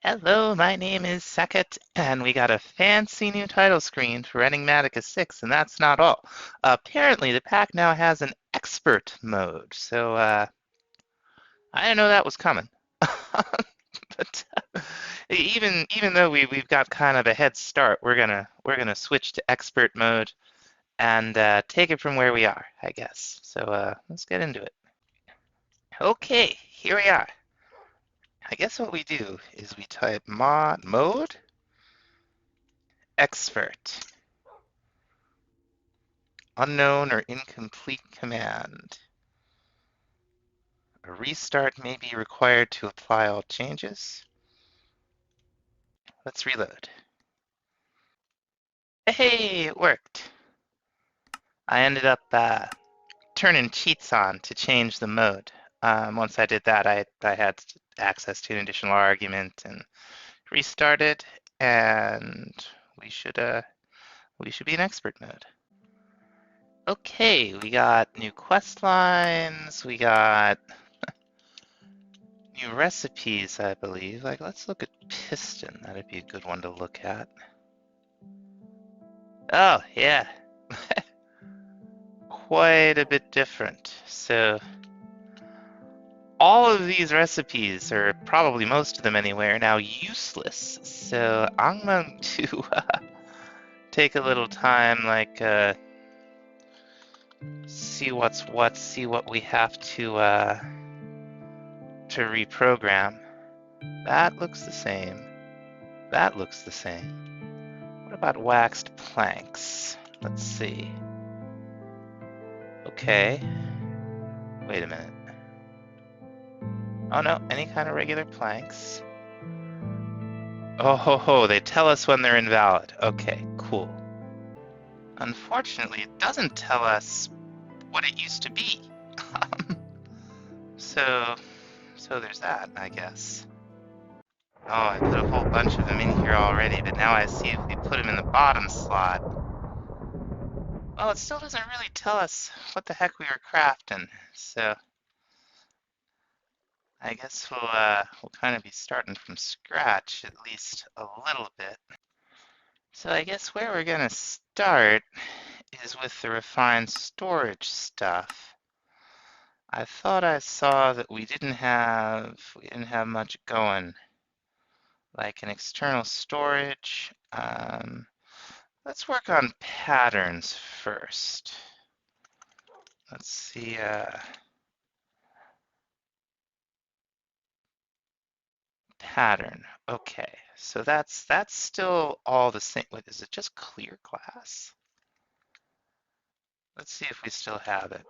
Hello, my name is Saket, and we got a fancy new title screen for Enigmatica 6, and that's not all. Apparently, the pack now has an expert mode, so I didn't know that was coming. But even though we've got kind of a head start, we're gonna switch to expert mode and take it from where we are, I guess. So let's get into it. Okay, here we are. I guess what we do is we type mode expert. Unknown or incomplete command. A restart may be required to apply all changes. Let's reload. Hey, it worked. I ended up turning cheats on to change the mode. Once I did that, I had access to an additional argument and restarted, and we should be in expert mode. Okay, we got new quest lines. We got new recipes, I believe. Like, let's look at piston. That'd be a good one to look at. Oh, yeah. Quite a bit different. So, all of these recipes, or probably most of them anyway, are now useless. So, I'm going to take a little time, like, see what's what, see what we have to reprogram. That looks the same. That looks the same. What about waxed planks? Let's see. Okay. Wait a minute. Oh no, any kind of regular planks. Oh ho ho, they tell us when they're invalid. Okay, cool. Unfortunately, it doesn't tell us what it used to be. so, so there's that, I guess. Oh, I put a whole bunch of them in here already, but now I see if we put them in the bottom slot, well, it still doesn't really tell us what the heck we were crafting. So, I guess we'll kind of be starting from scratch, at least a little bit. So I guess where we're gonna start is with the refined storage stuff. I thought I saw that we didn't have much going, like an external storage. Let's work on patterns first. Let's see. Pattern. Okay, so that's still all the same. Wait, is it just clear glass? Let's see if we still have it.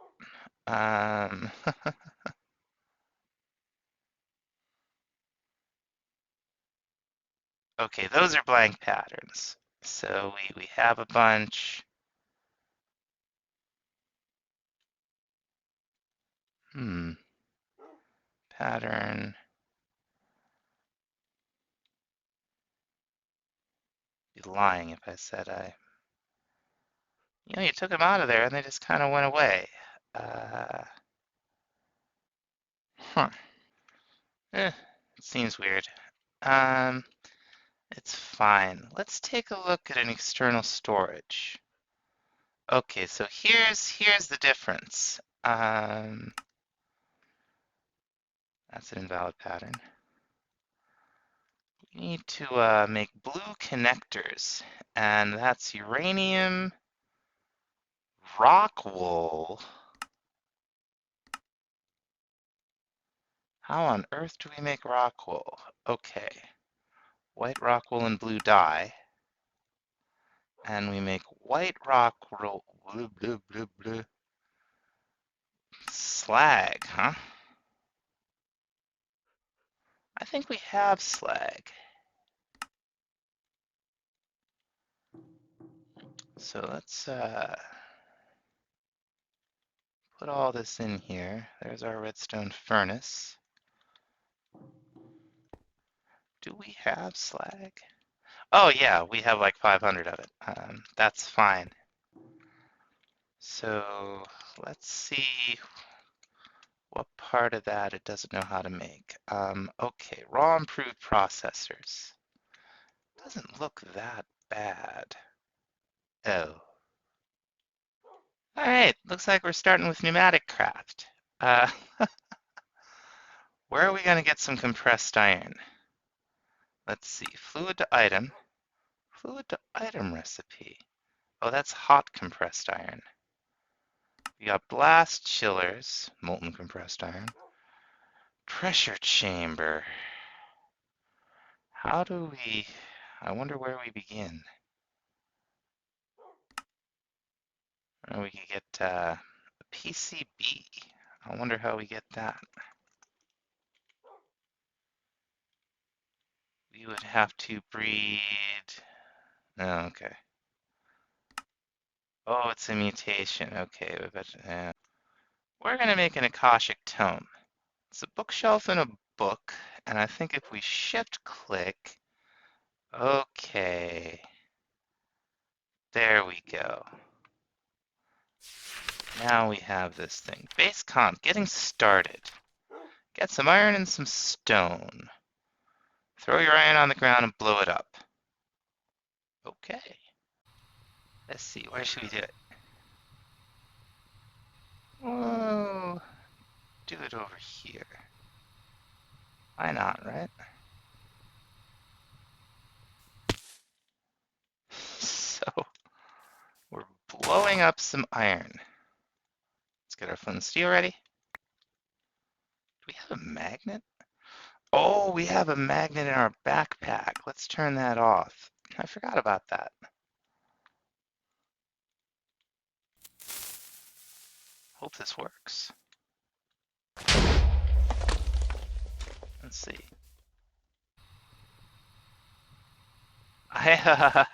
Okay, those are blank patterns. So we have a bunch. Hmm. Pattern. I'd be lying if I said you took them out of there and they just kind of went away. Uh, huh. It seems weird. Um, it's fine. Let's take a look at an external storage. Okay, so here's the difference. That's an invalid pattern. We need to make blue connectors, and that's uranium, rock wool. How on earth do we make rock wool? Okay, white rock wool and blue dye, and we make white rock wool, blue, blue, blue, blue, slag, huh? I think we have slag. So let's put all this in here. There's our redstone furnace. Do we have slag? Oh yeah, we have like 500 of it. That's fine. So let's see What part of that it doesn't know how to make? Okay, raw improved processors. Doesn't look that bad. Oh. All right, looks like we're starting with Pneumatic Craft. Uh, where are we going to get some compressed iron? Let's see, fluid to item. Fluid to item recipe. Oh, that's hot compressed iron. We got blast chillers, molten compressed iron. Pressure chamber. How do we, I wonder where we begin. We could get a PCB. I wonder how we get that. We would have to breed. Oh, okay. Oh, it's a mutation. Okay, we're gonna make an Akashic tome. It's a bookshelf in a book, and I think if we shift click, okay, there we go. Now we have this thing. Base comp, getting started. Get some iron and some stone. Throw your iron on the ground and blow it up. Okay. Let's see, where should we do it? Whoa, do it over here. Why not, right? So, we're blowing up some iron. Let's get our flint and steel ready. Do we have a magnet? Oh, we have a magnet in our backpack. Let's turn that off. I forgot about that. Hope this works. Let's see. I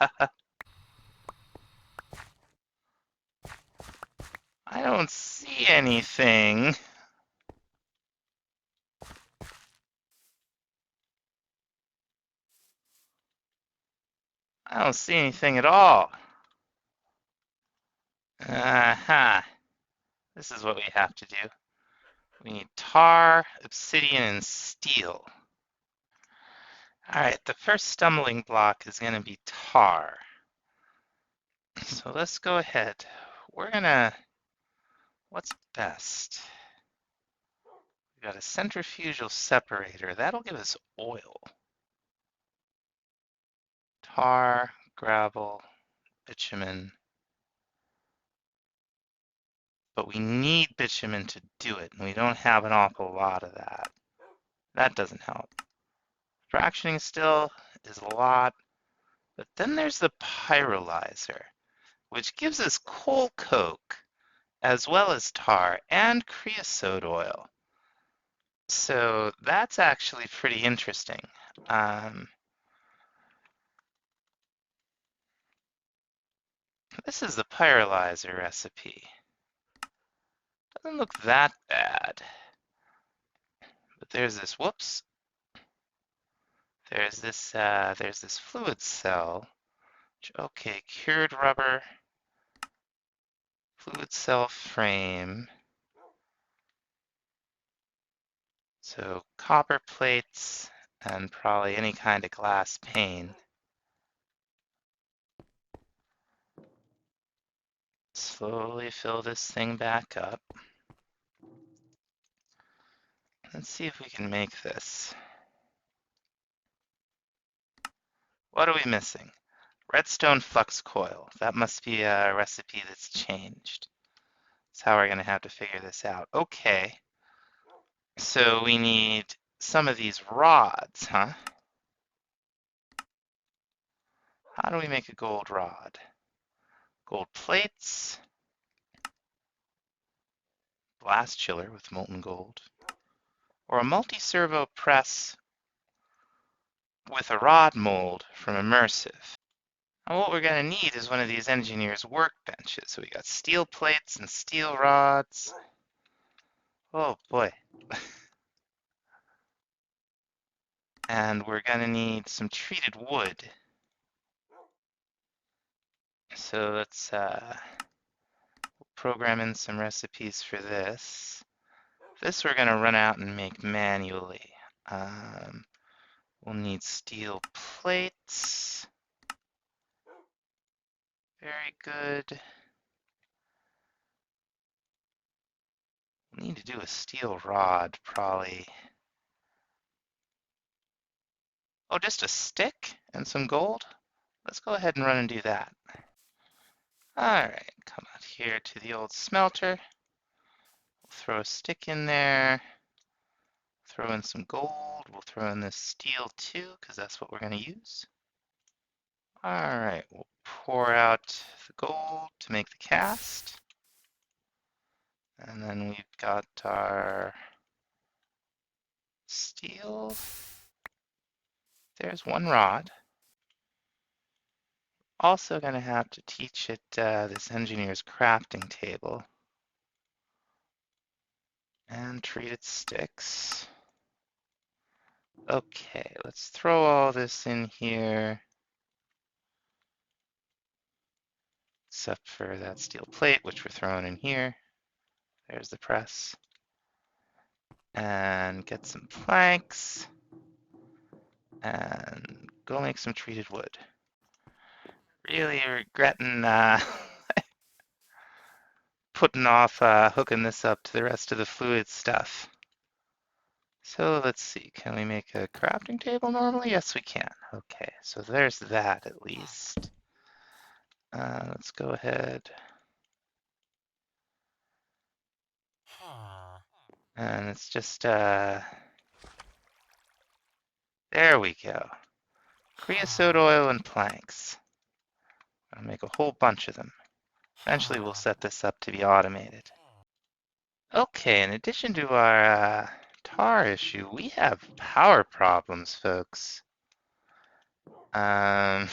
don't see anything. I don't see anything at all. Aha. This is what we have to do. We need tar, obsidian, and steel. All right, the first stumbling block is going to be tar. So let's go ahead. We're gonna, what's best? We got a centrifugal separator. That'll give us oil. Tar, gravel, bitumen. But we need bitumen to do it, and we don't have an awful lot of that. That doesn't help. Fractioning still is a lot. But then there's the pyrolyzer, which gives us coal coke, as well as tar and creosote oil. So that's actually pretty interesting. This is the pyrolyzer recipe. Doesn't look that bad. But there's this, whoops. There's this fluid cell. Which, okay, cured rubber, fluid cell frame. So copper plates and probably any kind of glass pane. Slowly fill this thing back up. Let's see if we can make this. What are we missing? Redstone flux coil. That must be a recipe that's changed. That's how we're going to have to figure this out. Okay. So we need some of these rods, huh? How do we make a gold rod? Gold plates. Blast chiller with molten gold. Or a multi-servo press with a rod mold from Immersive. And what we're going to need is one of these engineers' workbenches. So we got steel plates and steel rods. Oh boy. And we're going to need some treated wood. So let's program in some recipes for this. This we're going to run out and make manually. We'll need steel plates. Very good. We'll need to do a steel rod, probably. Oh, just a stick and some gold? Let's go ahead and run and do that. Alright, come out here to the old smelter. We'll throw a stick in there. Throw in some gold. We'll throw in this steel too, because that's what we're going to use. Alright, we'll pour out the gold to make the cast. And then we've got our steel. There's one rod. Also going to have to teach it this engineer's crafting table. And treat its sticks. Okay, let's throw all this in here. Except for that steel plate, which we're throwing in here. There's the press. And get some planks. And go make some treated wood. Really regretting putting off hooking this up to the rest of the fluid stuff. So let's see, can we make a crafting table normally? Yes, we can. Okay, so there's that at least. Let's go ahead. And it's just, there we go. Creosote oil and planks. I'll make a whole bunch of them. Eventually we'll set this up to be automated. Okay, in addition to our tar issue, we have power problems, folks. I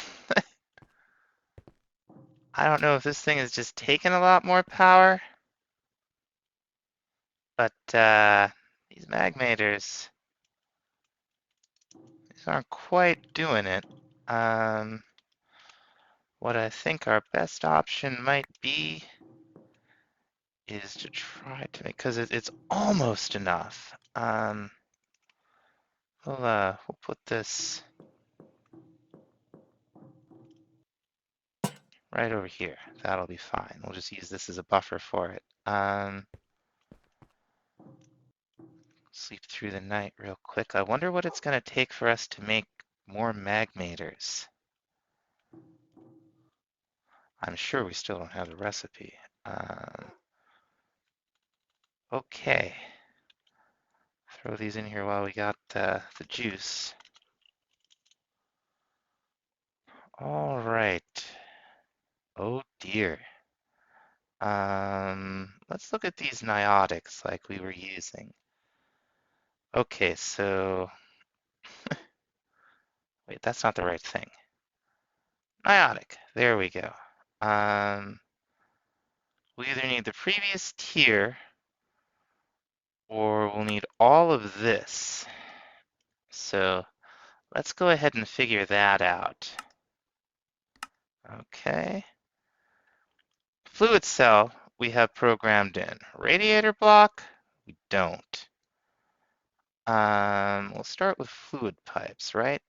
don't know if this thing is just taking a lot more power, but these magmators, these aren't quite doing it. What I think our best option might be is to try to make, because it's almost enough. We'll put this right over here. That'll be fine. We'll just use this as a buffer for it. Sleep through the night real quick. I wonder what it's going to take for us to make more magmators. I'm sure we still don't have the recipe. Okay. Throw these in here while we got the juice. All right. Oh dear. Let's look at these niotics like we were using. Okay, so wait, that's not the right thing. Niotic, there we go. We either need the previous tier or we'll need all of this. So let's go ahead and figure that out. Okay. Fluid cell we have programmed in. Radiator block, we don't. We'll start with fluid pipes, right?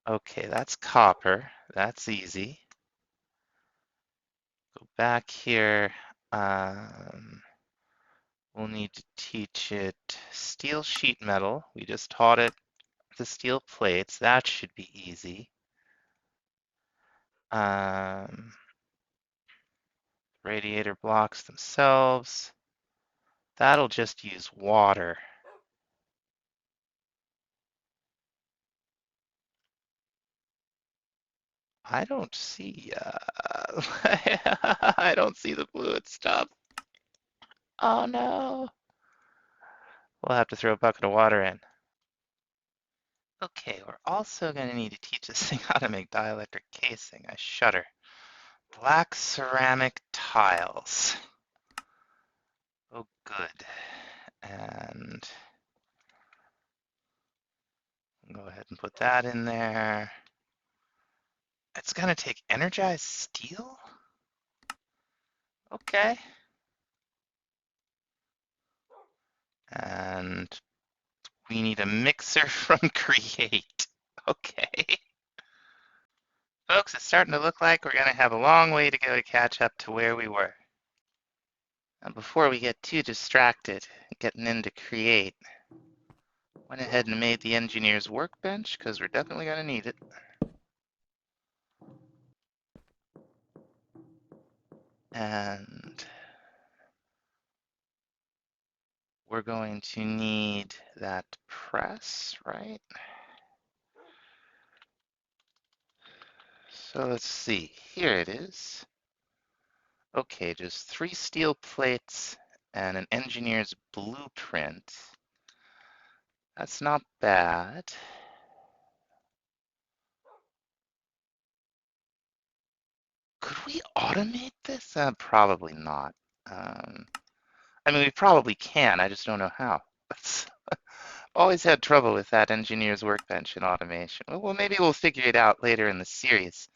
Okay, that's copper. That's easy. Go back here. We'll need to teach it steel sheet metal. We just taught it the steel plates. That should be easy. Radiator blocks themselves. That'll just use water. I don't see, I don't see the fluid stuff. Oh no. We'll have to throw a bucket of water in. Okay, we're also going to need to teach this thing how to make dielectric casing. I shudder. Black ceramic tiles. Oh, good. And go ahead and put that in there. It's going to take energized steel? Okay. And we need a mixer from Create. Okay. Folks, it's starting to look like we're going to have a long way to go to catch up to where we were. And before we get too distracted getting into Create, went ahead and made the engineer's workbench because we're definitely going to need it. And we're going to need that press, right? So let's see, here it is. Okay, just 3 steel plates and an engineer's blueprint. That's not bad. Could we automate this? Probably not. I mean, we probably can, I just don't know how. Always had trouble with that engineer's workbench and automation. Well, maybe we'll figure it out later in the series.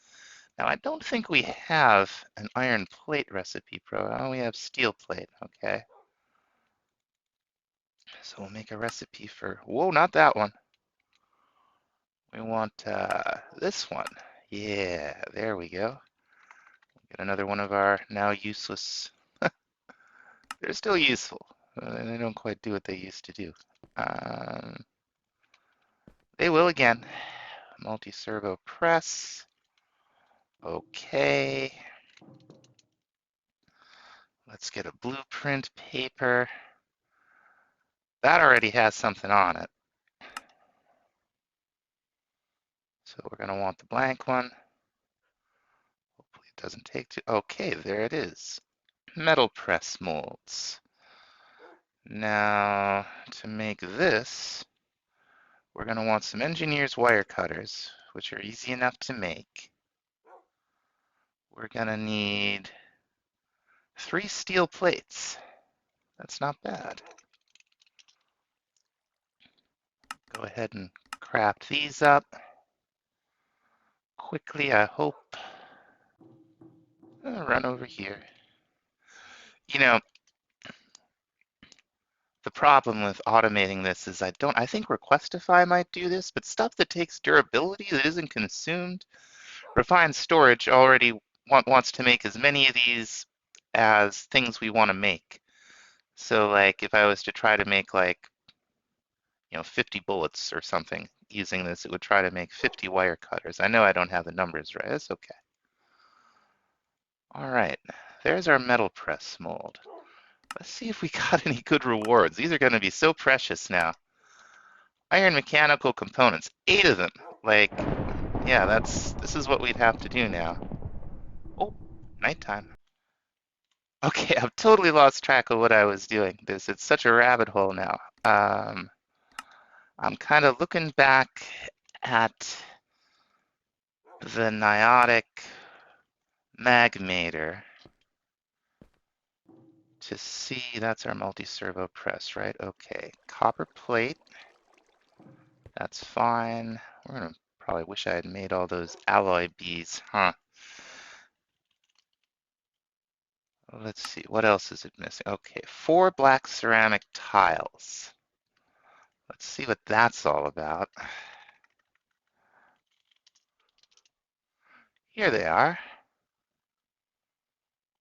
Now, I don't think we have an iron plate recipe pro. Oh, we have steel plate, okay. So we'll make a recipe for, whoa, not that one. We want this one. Yeah, there we go. Get another one of our now useless. They're still useful. They don't quite do what they used to do. Um, they will again. Multi-servo press. Okay. Let's get a blueprint paper. That already has something on it. So we're going to want the blank one. Hopefully it doesn't take too. Okay, there it is. Metal press molds. Now, to make this, we're going to want some engineer's wire cutters, which are easy enough to make. We're going to need 3 steel plates. That's not bad. Go ahead and craft these up quickly, I hope. I'll run over here. You know, the problem with automating this is I think Requestify might do this, but stuff that takes durability that isn't consumed, Refined Storage already wants to make as many of these as things we want to make. So like if I was to try to make like, 50 bullets or something using this, it would try to make 50 wire cutters. I know I don't have the numbers right. That's okay. All right, there's our metal press mold. Let's see if we got any good rewards. These are going to be so precious now. Iron mechanical components, 8 of them. Like, yeah, this is what we'd have to do now. Oh, nighttime. Okay, I've totally lost track of what I was doing. It's such a rabbit hole now. I'm kind of looking back at the Niotic Magmator to see, that's our multi-servo press, right? Okay, copper plate, that's fine. We're gonna probably wish I had made all those alloy bees, huh? Let's see, what else is it missing? Okay, 4 black ceramic tiles. Let's see what that's all about. Here they are.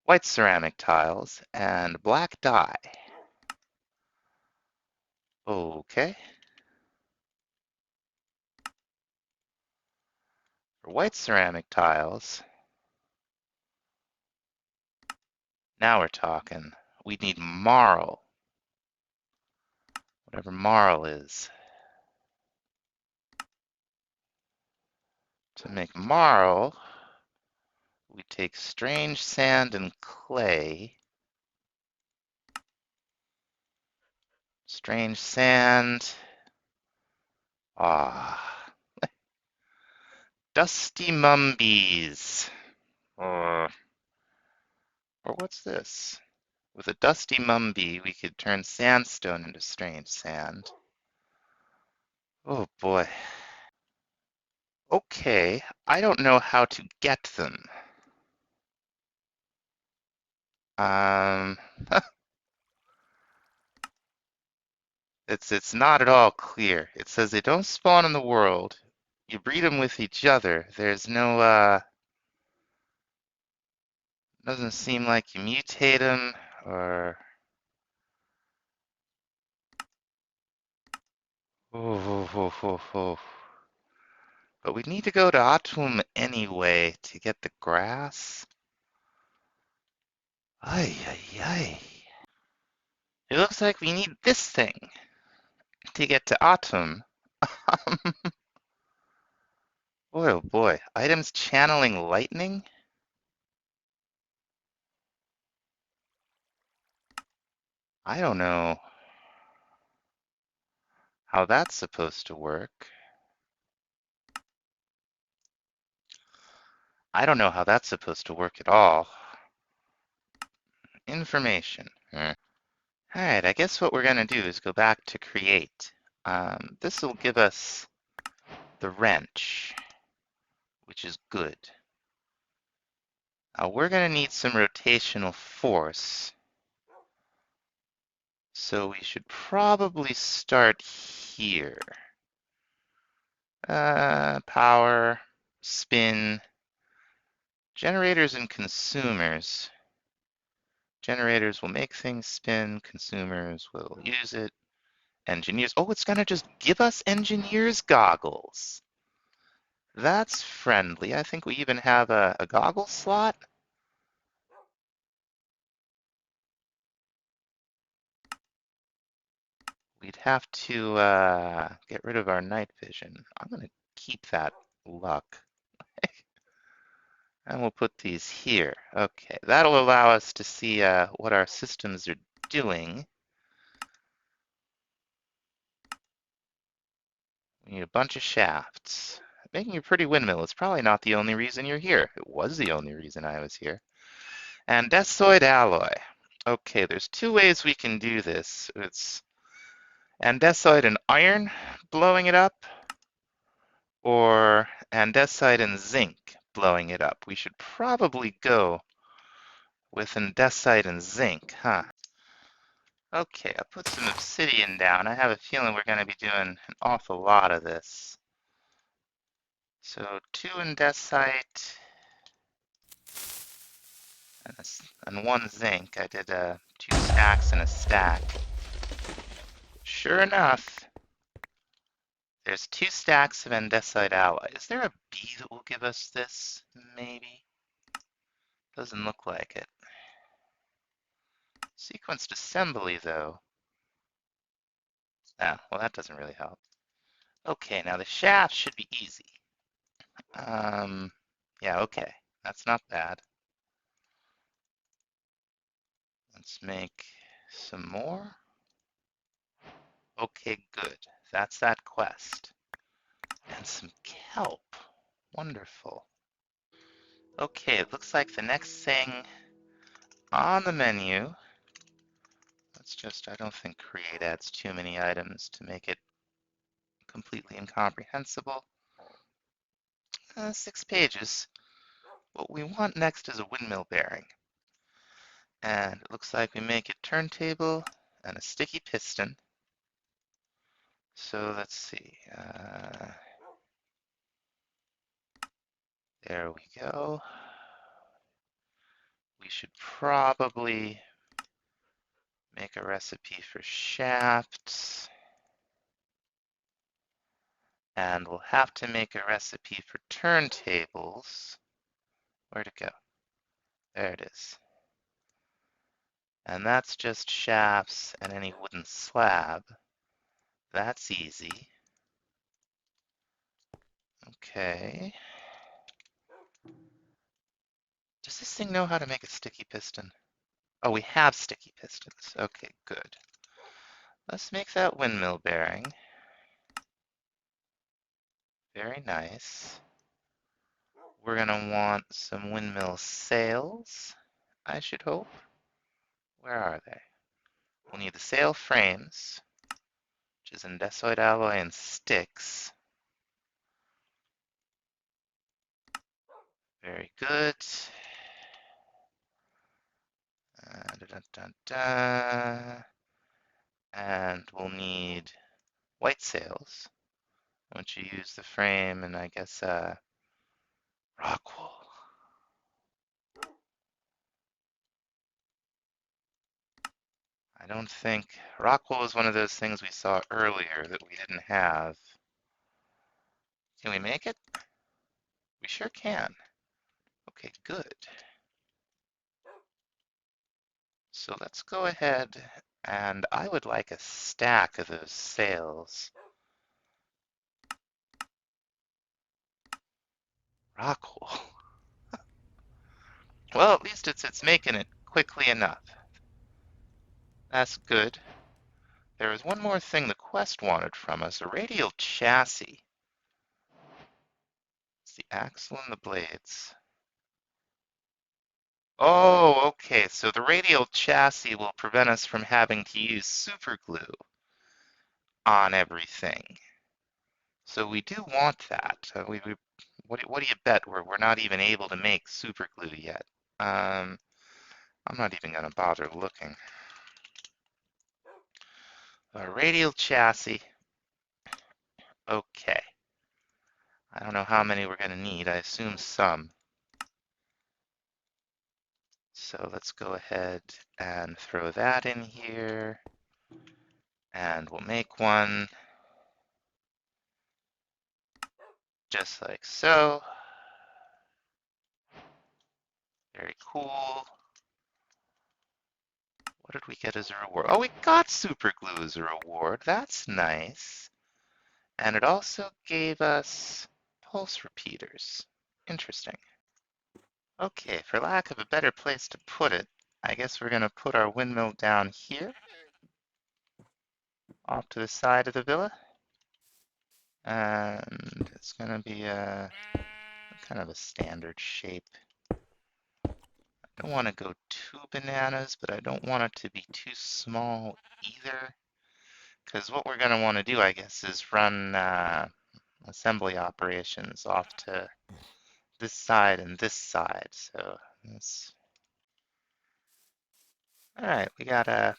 White ceramic tiles and black dye. Okay. For white ceramic tiles, now we're talking. We need marl. Whatever marl is. To make marl, we take strange sand and clay. Strange sand. Ah. Dusty mumbies. Or what's this? With a dusty mumby, we could turn sandstone into strange sand. Oh boy. Okay, I don't know how to get them. Um, It's not at all clear. It says they don't spawn in the world. You breed them with each other. There's no doesn't seem like you mutate them or oh. But we need to go to Autumn anyway to get the grass. Ay, ay, ay. It looks like we need this thing to get to Autumn. Boy, oh boy. Items channeling lightning? I don't know how that's supposed to work. I don't know how that's supposed to work at all. Information. All right, I guess what we're going to do is go back to create. This will give us the wrench, which is good. We're going to need some rotational force. So we should probably start here. Power, spin, generators and consumers. Generators will make things spin, consumers will use it. Engineers, oh, it's gonna just give us engineers goggles. That's friendly. I think we even have a goggle slot. We'd have to get rid of our night vision. I'm gonna keep that luck. And we'll put these here. Okay, that'll allow us to see what our systems are doing. We need a bunch of shafts. Making a pretty windmill is probably not the only reason you're here. It was the only reason I was here. Andesite alloy. Okay, there's two ways we can do this. It's andesite and iron blowing it up, or andesite and zinc blowing it up. We should probably go with andesite and zinc, huh? Okay, I'll put some obsidian down. I have a feeling we're going to be doing an awful lot of this. So 2 andesite and 1 zinc. I did 2 stacks and a stack. Sure enough, there's 2 stacks of andesite alloy. Is there a bee that will give us this? Maybe. Doesn't look like it. Sequenced assembly, though. Ah, well, that doesn't really help. Okay, now the shaft should be easy. Yeah, okay. That's not bad. Let's make some more. Okay, good. That's that quest. And some kelp. Wonderful. Okay, it looks like the next thing on the menu, let's just, I don't think create adds too many items to make it completely incomprehensible. 6 pages. What we want next is a windmill bearing. And it looks like we make a turntable and a sticky piston. So let's see. There we go. We should probably make a recipe for shafts. And we'll have to make a recipe for turntables. Where'd it go? There it is. And that's just shafts and any wooden slab. That's easy. Okay. Does this thing know how to make a sticky piston? Oh, we have sticky pistons. Okay, good. Let's make that windmill bearing. Very nice. We're gonna want some windmill sails, I should hope. Where are they? We'll need the sail frames, which is andesite alloy and sticks. Very good. Da, da, da, da. And we'll need white sails, once you use the frame, and I guess rock wool. I don't think rock wool is one of those things we saw earlier that we didn't have. Can we make it? We sure can. Okay, good. So let's go ahead, and I would like a stack of those sails. Rock wool. Well, at least it's making it quickly enough. That's good. There was one more thing the quest wanted from us, a radial chassis. It's the axle and the blades. Oh, okay, so the radial chassis will prevent us from having to use super glue on everything. So we do want that. What do you bet we're not even able to make super glue yet? I'm not even going to bother looking. A radial chassis. Okay. I don't know how many we're going to need. I assume some. So let's go ahead and throw that in here. And we'll make one just like so. Very cool. What did we get as a reward? Oh, we got super glue as a reward. That's nice. And it also gave us pulse repeaters. Interesting. Okay, for lack of a better place to put it, I guess we're going to put our windmill down here, off to the side of the villa. And it's going to be a kind of a standard shape. I don't want to go too bananas, but I don't want it to be too small either. Because what we're going to want to do, I guess, is run assembly operations off to this side and this side. So this. All right, we got a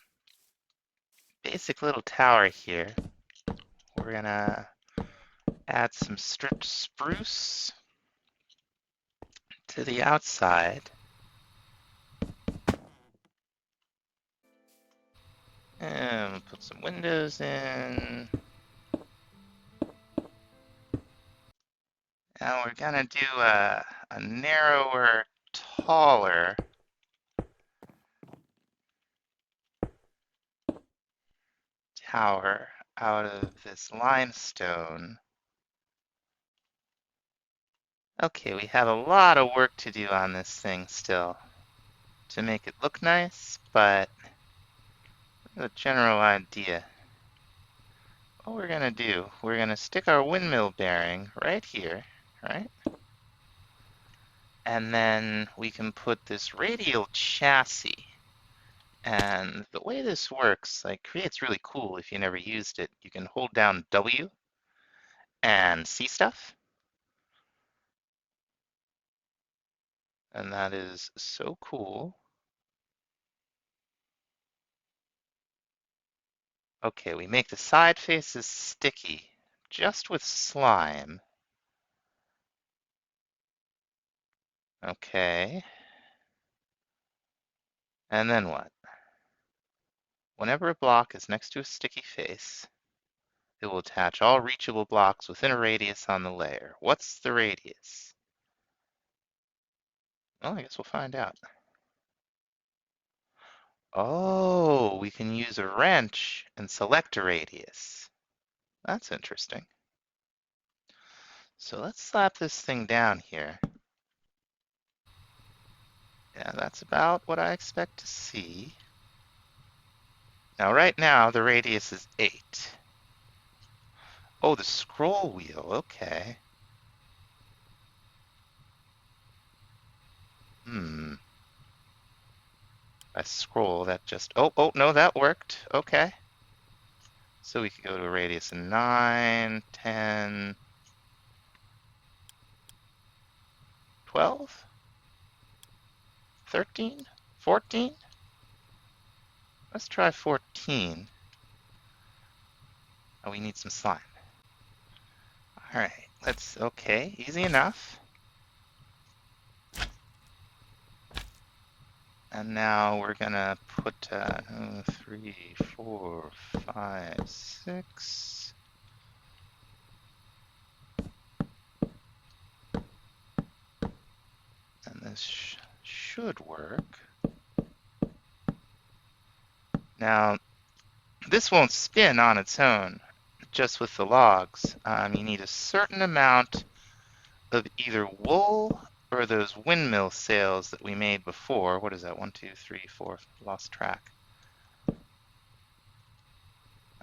basic little tower here. We're gonna add some stripped spruce to the outside. And we'll put some windows in. Now we're gonna do a narrower, taller tower out of this limestone. Okay, we have a lot of work to do on this thing still to make it look nice, but the general idea. What we're gonna do, we're gonna stick our windmill bearing right here, right? And then we can put this radial chassis. And the way this works, like Create's really cool if you never used it. You can hold down W and see stuff. And that is so cool. Okay, we make the side faces sticky just with slime. Okay. And then what? Whenever a block is next to a sticky face, it will attach all reachable blocks within a radius on the layer. What's the radius? Well, I guess we'll find out. Oh, we can use a wrench and select a radius. That's interesting. So let's slap this thing down here. Yeah, that's about what I expect to see. Now, right now, the radius is 8. Oh, the scroll wheel, okay. I scroll, that just, oh, no, that worked, okay. So we could go to a radius of 9, 10, 12, 13, 14? Let's try 14. Oh, we need some slime. All right, okay, easy enough. And now we're gonna put 3, 4, 5, 6. And this should work. Now, this won't spin on its own, just with the logs. You need a certain amount of either wool or those windmill sails that we made before. What is that? 1, 2, 3, 4. Lost track.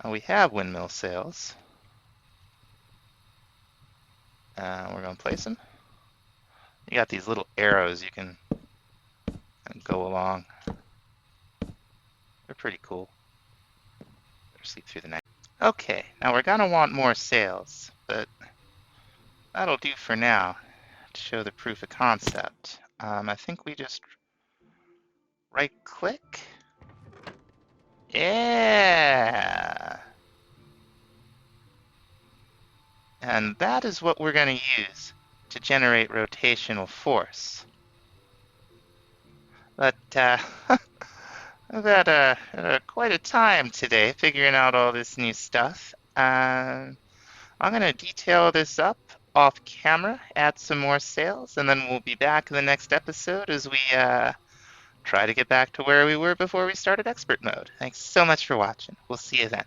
We have windmill sails. We're going to place them. You got these little arrows you can go along. They're pretty cool. Better sleep through the night. Okay, now we're going to want more sails, but that'll do for now to show the proof of concept. I think we just right-click. Yeah! And that is what we're going to use to generate rotational force. But I've had quite a time today figuring out all this new stuff. I'm going to detail this up off camera, add some more sails, and then we'll be back in the next episode as we try to get back to where we were before we started expert mode. Thanks so much for watching. We'll see you then.